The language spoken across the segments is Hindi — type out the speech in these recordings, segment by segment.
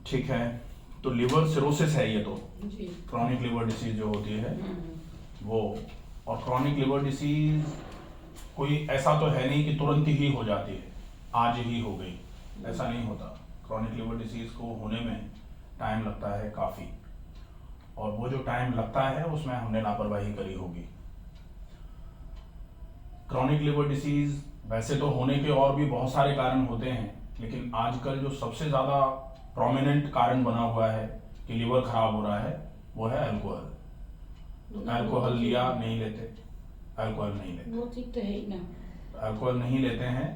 ठीक है, तो लिवर सिरोसिस है ये तो जी। क्रॉनिक लिवर डिसीज जो होती है वो। और क्रॉनिक लिवर डिसीज कोई ऐसा तो है नहीं कि तुरंत ही हो जाती है, आज ही हो गई, ऐसा नहीं होता। क्रॉनिक लिवर डिसीज को होने में टाइम लगता है काफ़ी, और वो जो टाइम लगता है उसमें हमने लापरवाही करी होगी। क्रॉनिक लिवर डिसीज वैसे तो होने के और भी बहुत सारे कारण होते हैं, लेकिन आजकल जो सबसे ज़्यादा प्रोमिनेंट कारण बना हुआ है कि लिवर खराब हो रहा है वो है अल्कोहल। तो अल्कोहल लिया नहीं लेते, अल्कोहल नहीं लेते, वो चीज तो है ही ना। अल्कोहल नहीं लेते हैं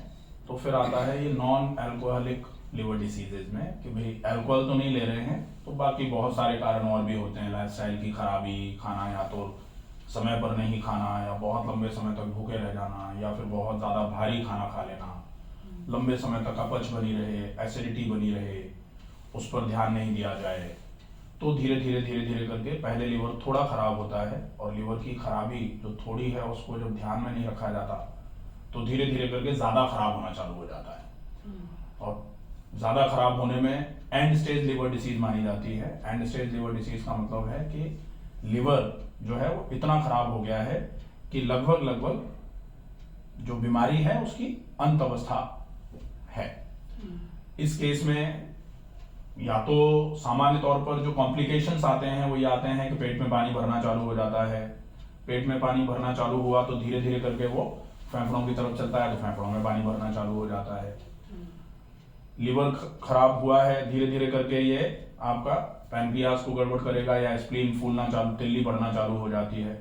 तो फिर आता है ये नॉन अल्कोहलिक लिवर डिसीजेज में कि भाई अल्कोहल तो नहीं ले रहे हैं, तो बाकी बहुत सारे कारण और भी होते हैं, लाइफस्टाइल की खराबी, खाना या तो समय पर नहीं खाना, या बहुत लंबे समय तक भूखे रह जाना, या फिर बहुत ज़्यादा भारी खाना खा लेना, लंबे समय तक अपच बनी रहे, एसिडिटी बनी रहे, उस पर ध्यान नहीं दिया जाए, तो धीरे धीरे करके पहले लिवर थोड़ा खराब होता है, और लिवर की खराबी जो थोड़ी है उसको जब ध्यान में नहीं रखा जाता तो धीरे धीरे करके ज़्यादा खराब होना चालू हो जाता है। और ज़्यादा खराब होने में एंड स्टेज लिवर डिसीज मानी जाती है। एंड स्टेज लिवर डिसीज का मतलब है कि लिवर जो है वो इतना खराब हो गया है कि लगभग जो बीमारी है उसकी अंत अवस्था है। इस केस में या तो सामान्य तौर पर जो कॉम्प्लिकेशंस आते हैं वो ये आते हैं कि पेट में पानी भरना चालू हो जाता है। पेट में पानी भरना चालू हुआ तो धीरे धीरे करके वो फेफड़ों की तरफ चलता है, तो फेफड़ों में पानी भरना चालू हो जाता है। लिवर खराब हुआ है, धीरे धीरे करके ये आपका पैनक्रियास को गड़बड़ करेगा, या स्प्लीन फूलना चालू, तिल्ली बढ़ना चालू हो जाती है।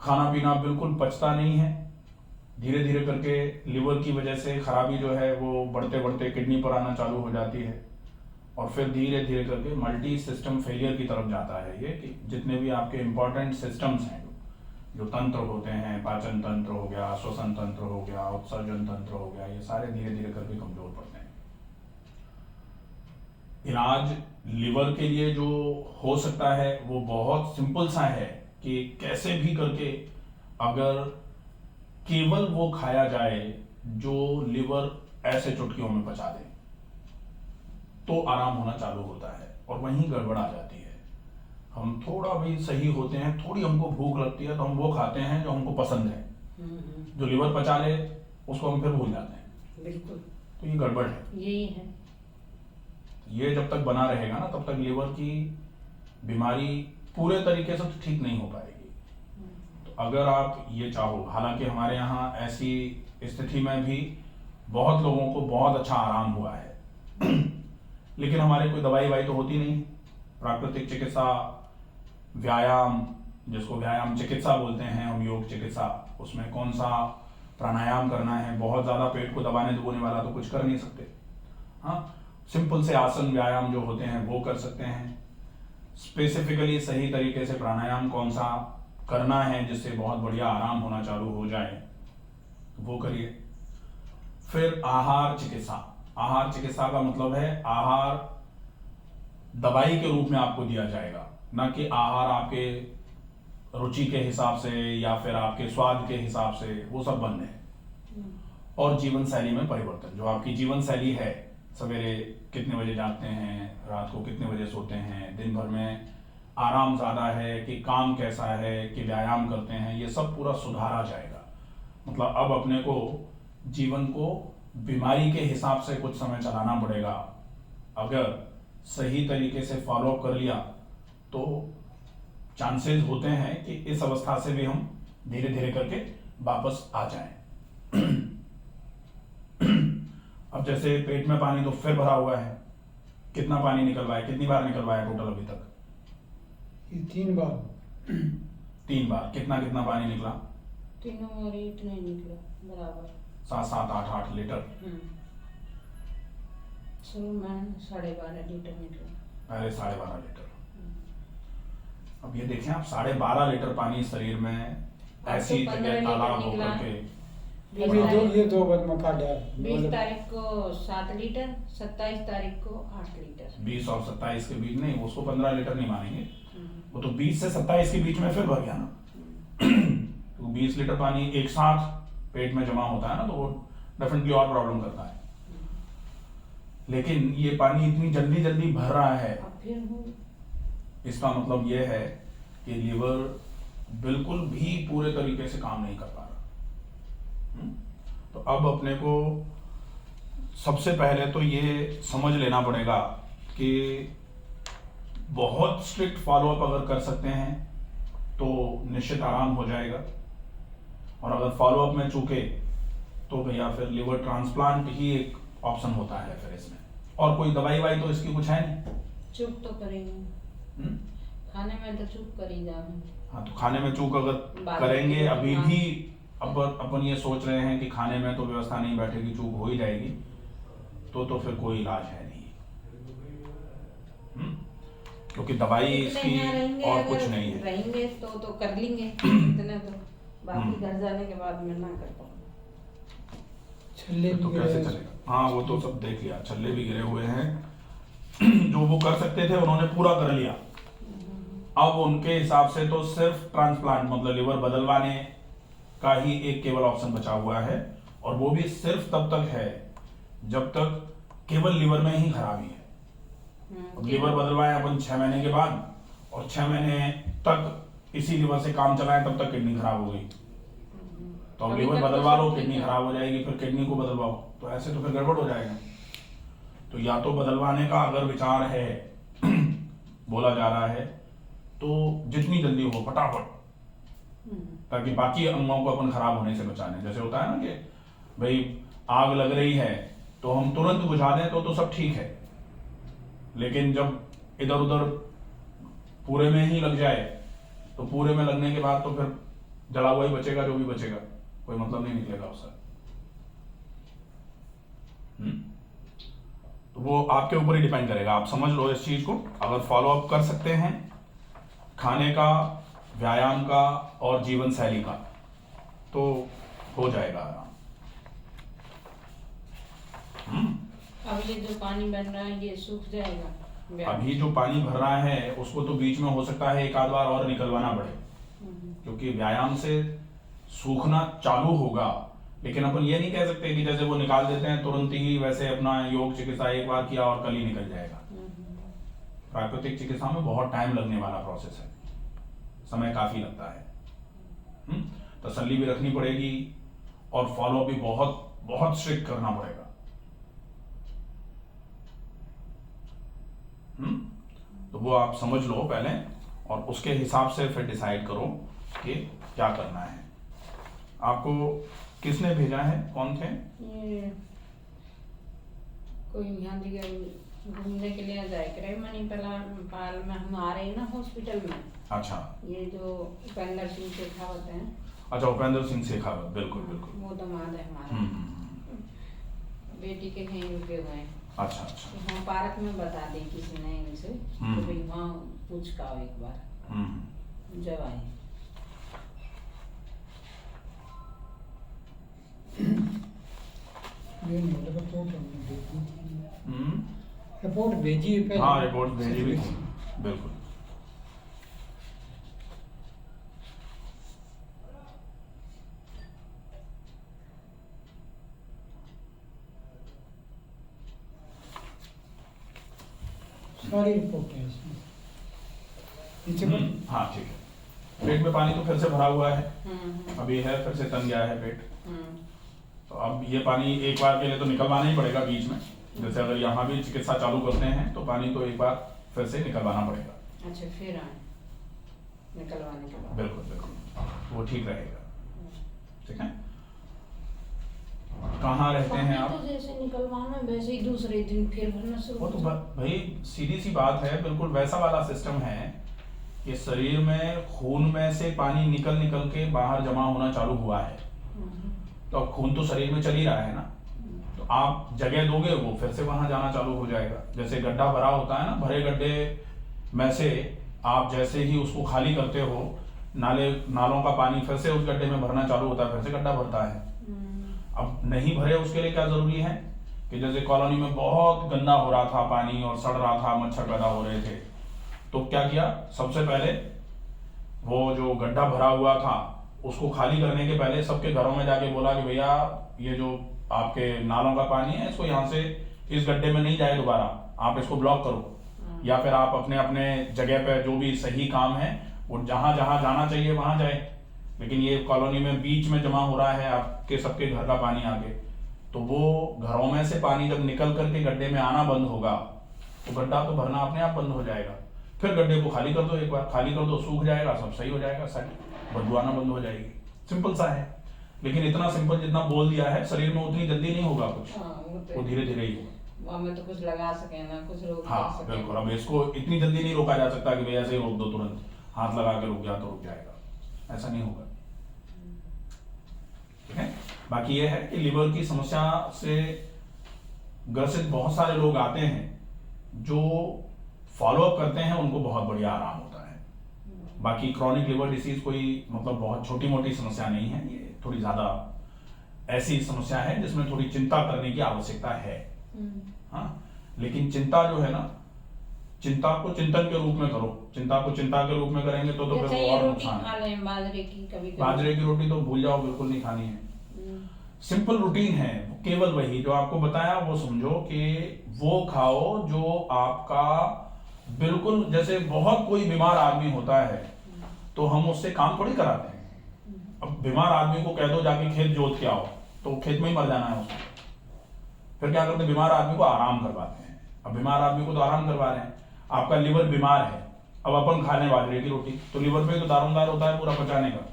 खाना पीना बिल्कुल पचता नहीं है, धीरे धीरे करके लिवर की वजह से खराबी जो है वो बढ़ते बढ़ते किडनी पर आना चालू हो जाती है, और फिर धीरे धीरे करके मल्टी सिस्टम फेलियर की तरफ जाता है। ये कि जितने भी आपके इंपॉर्टेंट सिस्टम्स हैं, जो तंत्र होते हैं, पाचन तंत्र हो गया, श्वसन तंत्र हो गया, उत्सर्जन तंत्र हो गया, ये सारे धीरे धीरे करके कमजोर पड़ते हैं। इलाज लिवर के लिए जो हो सकता है वो बहुत सिंपल सा है कि कैसे भी करके अगर केवल वो खाया जाए जो लिवर ऐसे चुटकियों में पचा दे तो आराम होना चालू होता है, और वहीं गड़बड़ आ जाती है। हम थोड़ा भी सही होते हैं, थोड़ी हमको भूख लगती है तो हम वो खाते हैं जो हमको पसंद है, जो लिवर पचा ले उसको हम फिर भूल जाते हैं। बिल्कुल, तो ये गड़बड़ है। यही है। ये जब तक बना रहेगा ना तब तक लिवर की बीमारी पूरे तरीके से तो ठीक नहीं हो पाएगी। तो अगर आप ये चाहो, हालांकि हमारे यहाँ ऐसी स्थिति में भी बहुत लोगों को बहुत अच्छा आराम हुआ है लेकिन हमारे कोई दवाई वाई तो होती नहीं। प्राकृतिक चिकित्सा, व्यायाम, जिसको व्यायाम चिकित्सा बोलते हैं हम, योग चिकित्सा, उसमें कौन सा प्राणायाम करना है, बहुत ज़्यादा पेट को दबाने दबाने वाला तो कुछ कर नहीं सकते। हाँ, सिंपल से आसन व्यायाम जो होते हैं वो कर सकते हैं। स्पेसिफिकली सही तरीके से प्राणायाम कौन सा करना है जिससे बहुत बढ़िया आराम होना चालू हो जाए वो करिए। फिर आहार चिकित्सा। आहार चिकित्सा का मतलब है आहार दवाई के रूप में आपको दिया जाएगा, ना कि आहार आपके रुचि के हिसाब से या फिर आपके स्वाद के हिसाब से, वो सब बंद है। और जीवन शैली में परिवर्तन, जो आपकी जीवन शैली है, सवेरे कितने बजे जागते हैं, रात को कितने बजे सोते हैं, दिन भर में आराम ज़्यादा है कि काम कैसा है कि व्यायाम करते हैं, ये सब पूरा सुधारा जाएगा। मतलब अब अपने को जीवन को बीमारी के हिसाब से कुछ समय चलाना पड़ेगा। अगर सही तरीके से फॉलो कर लिया तो चांसेस होते हैं कि इस अवस्था से भी हम धीरे धीरे करके वापस आ जाएं। अब जैसे पेट में पानी तो फिर भरा हुआ है, कितना पानी निकलवाया, कितनी बार निकलवाया टोटल अभी तक? ये 3 बार। 3 बार। कितना कितना पानी निकला? तीनों और इतना ही निकला बराबर, 7-7, 8-8 लीटर। शुरू में 12.5 लीटर निकला, पहले 12.5 लीटर। अब ये देखें आप, 12.5 लीटर पानी शरीर में ऐसी जगह तालाब होकर के, ये 2 बार मौका डाल। 20 तारीख को 7 लीटर, 27 तारीख को 8 लीटर। 20 और 27 के बीच नहीं, उसको 15 लीटर नहीं मानेंगे, वो तो 20 से 27 के बीच में फिर भर गया ना। तो 20 लीटर पानी एक साथ पेट में जमा होता है ना, तो वो डेफिनेटली और प्रॉब्लम करता है। लेकिन ये पानी इतनी जल्दी जल्दी भर रहा है, अब फिर हूँ इसका मतलब ये है कि लीवर बिल्कुल भी पूरे तरीके से काम नहीं कर पा रहा। तो अब अपने को सबसे पहले तो ये समझ लेना पड़ेगा कि बहुत स्ट्रिक्ट फॉलोअप अगर कर सकते हैं तो निश्चित आराम हो जाएगा, और अगर फॉलोअप में चूके तो भैया फिर लिवर ट्रांसप्लांट ही एक ऑप्शन होता है फिर इसमें, और कोई दवाई वाई तो इसकी कुछ है नहीं। चुप तो करेंगे, खाने में तो चुप कर ही जाएंगे। हाँ, तो खाने में चूक अगर करेंगे, अभी भी अब अपन ये सोच रहे हैं कि खाने में तो व्यवस्था नहीं बैठेगी, चूक हो ही जाएगी, तो फिर कोई इलाज है नहीं। क्योंकि दवाई इसकी और कुछ नहीं है। रहेंगे तो कर लेंगे इतने तो, बाकी घर जाने के बाद मैं ना कर पाऊंगा। छल्ले तो भी कैसे गिरे। चलेगा? हाँ, वो तो सब देख लिया, छल्ले भी गिरे हुए हैं। जो वो कर सकते थे उन्होंने पूरा कर लिया। अब उनके हिसाब से तो सिर्फ ट्रांसप्लांट मतलब लिवर बदलवाने का ही एक केवल ऑप्शन बचा हुआ है, और वो भी सिर्फ तब तक है जब तक केवल लिवर में ही खराबी है। अब लिवर बदलवाए अपन 6 महीने के बाद, और 6 महीने तक इसी लिवर से काम चलाएं, तब तक किडनी खराब हो गई। तो अब लिवर बदलवा लो, किडनी खराब हो जाएगी, फिर किडनी को बदलवाओ, तो ऐसे तो फिर गड़बड़ हो जाएगा। तो या तो बदलवाने का अगर विचार है बोला जा रहा है, तो जितनी जल्दी हो फटाफट, ताकि बाकी अंगों को अपन खराब होने से बचाने। जैसे होता है ना कि भाई आग लग रही है तो हम तुरंत बुझा दें तो सब ठीक है, लेकिन जब इधर उधर पूरे में ही लग जाए तो पूरे में लगने के बाद तो फिर जला हुआ ही बचेगा, जो भी बचेगा कोई मतलब नहीं निकलेगा उससे। तो वो आपके ऊपर ही डिपेंड करेगा, आप समझ लो इस चीज को। अगर फॉलो अप कर सकते हैं खाने का, व्यायाम का और जीवन शैली का, तो हो जाएगा आराम। अब ये जो पानी बन रहा है ये सूख जाएगा। अभी जो पानी भर रहा है उसको तो बीच में हो सकता है एक आध बार और निकलवाना पड़े, क्योंकि व्यायाम से सूखना चालू होगा। लेकिन अपन ये नहीं कह सकते कि जैसे वो निकाल देते हैं तुरंत ही, वैसे अपना योग चिकित्सा एक बार किया और कल ही निकल जाएगा। प्राकृतिक चिकित्सा में बहुत टाइम लगने वाला प्रोसेस है, समय काफी लगता है। तसल्ली भी रखनी पड़ेगी और फॉलो भी बहुत बहुत स्ट्रिक्ट करना पड़ेगा। तो वो आप समझ लो पहले, और उसके हिसाब से फिर डिसाइड करो कि क्या करना है। आपको किसने भेजा है, कौन थे? ये कोई यहाँ जगह घूमने के लिए जाए करे मणिपाल में, हम आ रहे हैं ना हॉस्पिटल में। अच्छा, ये जो उपेंद्र सिंह शेखावत है। अच्छा, उपेंद्र सिंह शेखावत, बिल्कुल बिल्कुल। वो दामाद है हमारा, बेटी के कहीं रुके हुए हैं। अच्छा अच्छा। तो हाँ, पार्क में बता दी किसी ने इनसे, तो भाई वहाँ पूछ का एक बार जब आए। ये नहीं मतलब रिपोर्ट हमने भेजी। रिपोर्ट भेजी है पहले। हाँ, रिपोर्ट भेजी भी थी, बिल्कुल। सारी रिपोर्ट है इसमें। नीचे पर हाँ ठीक है। पेट में पानी तो फिर से भरा हुआ है, अभी है फिर से तन गया है पेट। तो अब ये पानी एक बार के लिए तो निकलवाना ही पड़ेगा बीच में। जैसे अगर यहाँ भी चिकित्सा चालू करते हैं तो पानी तो एक बार फिर से निकलवाना पड़ेगा। अच्छा, फिर आए निकलवाने के बाद। बिल्कुल बिल्कुल, वो ठीक रहेगा। ठीक है। कहाँ रहते हैं आप? तो जैसे निकलवाना वैसे ही दूसरे दिन फिर भरना शुरू। वो तो भाई सीधी सी बात है, बिल्कुल वैसा वाला सिस्टम है कि शरीर में खून में से पानी निकल निकल के बाहर जमा होना चालू हुआ है। तो अब खून तो शरीर में चल ही रहा है ना, तो आप जगह दोगे वो फिर से वहां जाना चालू हो जाएगा। जैसे गड्ढा भरा होता है ना, भरे गड्ढे में से आप जैसे ही उसको खाली करते हो, नालों का पानी फिर से उस गड्ढे में भरना चालू होता है, फिर से गड्ढा भरता है। अब नहीं भरे उसके लिए क्या जरूरी है कि जैसे कॉलोनी में बहुत गंदा हो रहा था पानी और सड़ रहा था, मच्छर पैदा हो रहे थे, तो क्या किया, सबसे पहले वो जो गड्ढा भरा हुआ था उसको खाली करने के पहले सबके घरों में जाके बोला कि भैया ये जो आपके नालों का पानी है इसको यहाँ से इस गड्ढे में नहीं जाए दोबारा, आप इसको ब्लॉक करो, या फिर आप अपने अपने जगह पे जो भी सही काम है वो जहां जहां जाना चाहिए वहां जाए। लेकिन ये कॉलोनी में बीच में जमा हो रहा है आपके सबके घर का पानी आके, तो वो घरों में से पानी जब निकल करके गड्ढे में आना बंद होगा तो गड्ढा तो भरना अपने आप बंद हो जाएगा। फिर गड्ढे को खाली कर दो, एक बार खाली कर दो, सूख जाएगा, सब सही हो जाएगा, सारी बदबू आना बंद हो जाएगी। सिंपल सा है, लेकिन इतना सिंपल जितना बोल दिया है, शरीर में उतनी जल्दी नहीं होगा कुछ, वो धीरे धीरे ही होगा। हमें तो कुछ लगा सके ना, कुछ रोक हाँ बिल्कुल, अब इसको इतनी जल्दी नहीं रोका जा सकता कि भाई ऐसे ही रोक दो, तुरंत हाथ लगा के रुक गया तो रुक जाएगा, ऐसा नहीं होगा। ठीक है, बाकी ये है कि लिवर की समस्या से ग्रसित बहुत सारे लोग आते हैं, जो फॉलोअप करते हैं उनको बहुत बढ़िया आराम होता है। बाकी क्रॉनिक लिवर डिसीज कोई मतलब बहुत छोटी मोटी समस्या नहीं है, ये थोड़ी ज्यादा ऐसी समस्या है जिसमें थोड़ी चिंता करने की आवश्यकता है। हाँ, लेकिन चिंता जो है ना, चिंता को चिंतन के रूप में करो, चिंता को चिंता के रूप में करेंगे तो फिर वो और नुकसान है। बाजरे की रोटी तो भूल जाओ, बिल्कुल नहीं खानी है। सिंपल रूटीन है, केवल वही जो आपको बताया वो समझो कि वो खाओ जो आपका बिल्कुल, जैसे बहुत कोई बीमार आदमी होता है तो हम उससे काम थोड़ी कराते हैं। अब बीमार आदमी को कह दो जाके खेत जोत के आओ, तो खेत में ही मर जाना है उसको। फिर क्या करते हैं, बीमार आदमी को आराम करवाते हैं। अब बीमार आदमी को तो आराम करवा रहे हैं, आपका लिवर बीमार है, अब अपन खा लें बाजरे की रोटी, तो लिवर पे तो दारोमदार होता है पूरा पचाने का,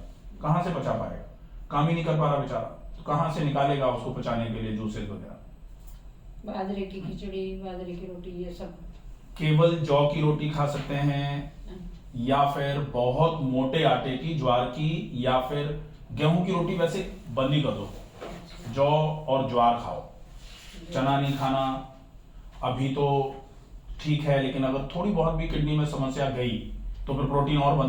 कहाँ से पचा पाएगा, काम ही नहीं कर पा रहा बेचारा, तो कहाँ से निकालेगा उसको पचाने के लिए जूसेस वगैरह। बाजरे की खिचड़ी, बाजरे की रोटी, ये सब केवल जौ की रोटी खा सकते हैं, या फिर बहुत मोटे आटे की, ज्वार की, या फिर गेहूं की रोटी वैसे बंद ही कर दो, जौ और ज्वार खाओ, चना नहीं खाना। अभी तो ठीक है, लेकिन अगर थोड़ी बहुत भी किडनी में समस्या गई तो फिर प्रोटीन और